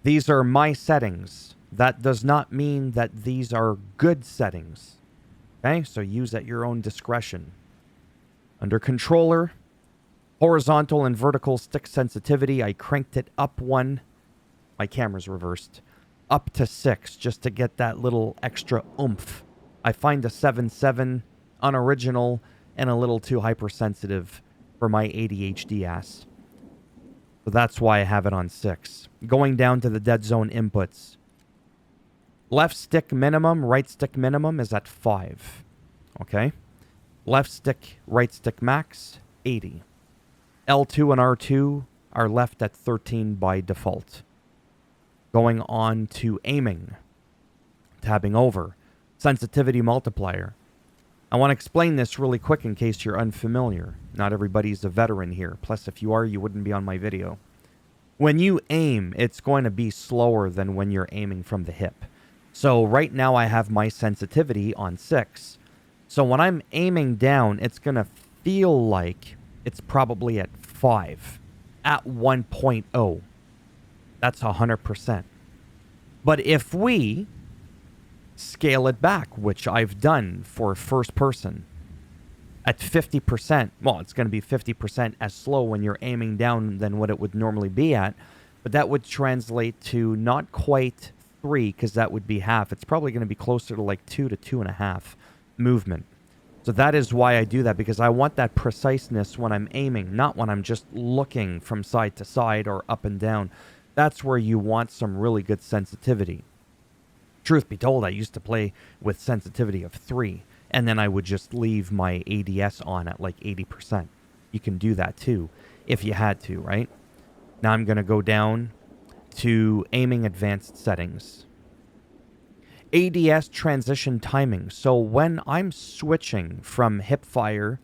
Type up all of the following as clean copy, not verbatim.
These are my settings. That does not mean that these are good settings. Okay, so use at your own discretion. Under controller, horizontal and vertical stick sensitivity, I cranked it up one. My camera's reversed. Up to 6, just to get that little extra oomph. I find a 7.7 unoriginal and a little too hypersensitive for my ADHD ass. So that's why I have it on 6. Going down to the dead zone inputs. Left stick minimum, right stick minimum is at 5. Okay? Left stick, right stick max, 80. L2 and R2 are left at 13 by default. Going on to aiming. Tabbing over. Sensitivity multiplier. I want to explain this really quick in case you're unfamiliar. Not everybody's a veteran here. Plus, if you are, you wouldn't be on my video. When you aim, it's going to be slower than when you're aiming from the hip. So right now I have my sensitivity on 6. So when I'm aiming down, it's going to feel like it's probably at 5. At 1.0. That's 100%. But if we scale it back, which I've done for first person, at 50%, well, it's going to be 50% as slow when you're aiming down than what it would normally be at, but that would translate to not quite 3, because that would be half. It's probably going to be closer to like 2 to 2.5 movement. So that is why I do that, because I want that preciseness when I'm aiming, not when I'm just looking from side to side or up and down. That's where you want some really good sensitivity. Truth be told, I used to play with sensitivity of 3, and then I would just leave my ADS on at like 80%. You can do that too, if you had to, right? Now I'm going to go down to aiming advanced settings. ADS transition timing. So when I'm switching from hip fire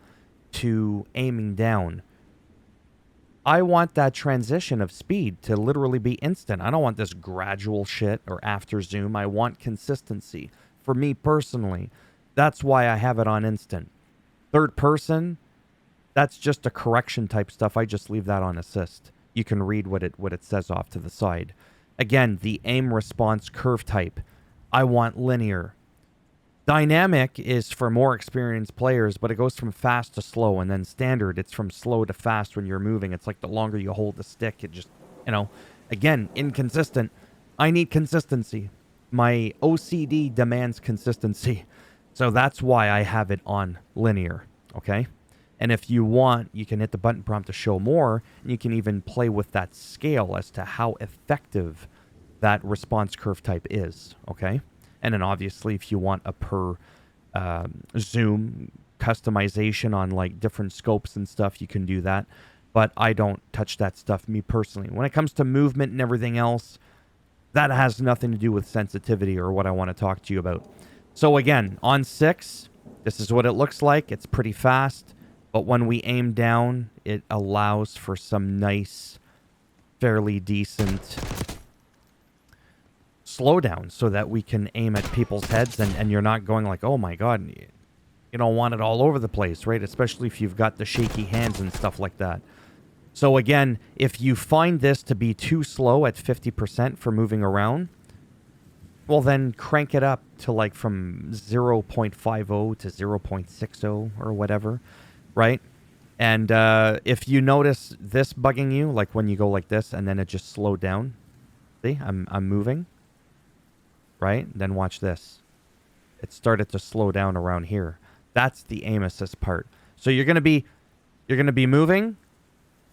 to aiming down, I want that transition of speed to literally be instant. I don't want this gradual shit or after zoom. I want consistency. For me personally, that's why I have it on instant. Third person, that's just a correction type stuff. I just leave that on assist. You can read what it says off to the side. Again, the aim response curve type. I want linear. Dynamic is for more experienced players, but it goes from fast to slow, and then standard, it's from slow to fast when you're moving. It's like the longer you hold the stick, it just, again, inconsistent. I need consistency. My OCD demands consistency. So that's why I have it on linear, okay? And if you want, you can hit the button prompt to show more, and you can even play with that scale as to how effective that response curve type is, okay? And then obviously if you want a per zoom customization on like different scopes and stuff, you can do that. But I don't touch that stuff, me personally. When it comes to movement and everything else, that has nothing to do with sensitivity or what I want to talk to you about. So again, on 6, this is what it looks like. It's pretty fast. But when we aim down, it allows for some nice, fairly decent slowdown so that we can aim at people's heads and you're not going like, oh my god, you don't want it all over the place, right? Especially if you've got the shaky hands and stuff like that. So again, if you find this to be too slow at 50% for moving around, well then crank it up to like from 0.50 to 0.60 or whatever, right? And if you notice this bugging you, like when you go like this and then it just slowed down, see, I'm moving. Right? Then watch this. It started to slow down around here. That's the aim assist part. So you're gonna be moving,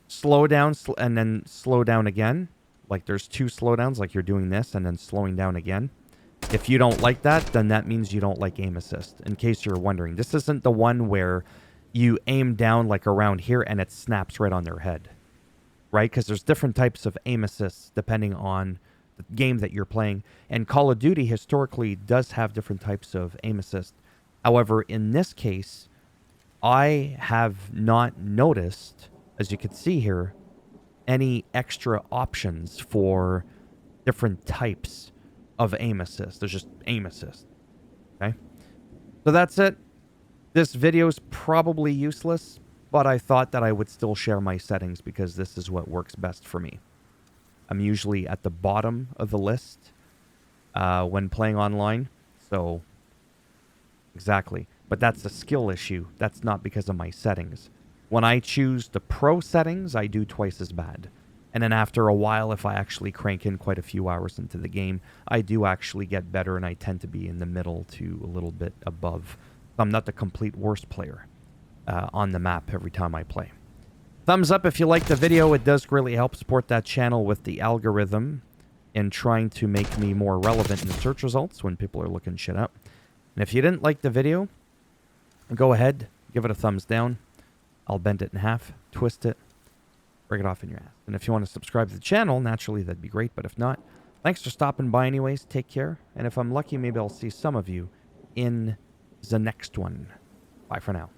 slow down, and then slow down again. Like there's 2 slowdowns, like you're doing this and then slowing down again. If you don't like that, then that means you don't like aim assist. In case you're wondering, this isn't the one where you aim down like around here and it snaps right on their head, right? Because there's different types of aim assists depending on the game that you're playing, and Call of Duty historically does have different types of aim assist. However, in this case, I have not noticed, as you can see here, any extra options for different types of aim assist. There's just aim assist. Okay? So that's it. This video is probably useless, but I thought that I would still share my settings because this is what works best for me. I'm usually at the bottom of the list when playing online. So, exactly. But that's a skill issue. That's not because of my settings. When I choose the pro settings, I do twice as bad. And then after a while, if I actually crank in quite a few hours into the game, I do actually get better, and I tend to be in the middle to a little bit above. I'm not the complete worst player on the map every time I play. Thumbs up if you like the video. It does greatly help support that channel with the algorithm in trying to make me more relevant in the search results when people are looking shit up. And if you didn't like the video, go ahead, give it a thumbs down. I'll bend it in half, twist it, break it off in your ass. And if you want to subscribe to the channel, naturally, that'd be great. But if not, thanks for stopping by anyways. Take care. And if I'm lucky, maybe I'll see some of you in the next one. Bye for now.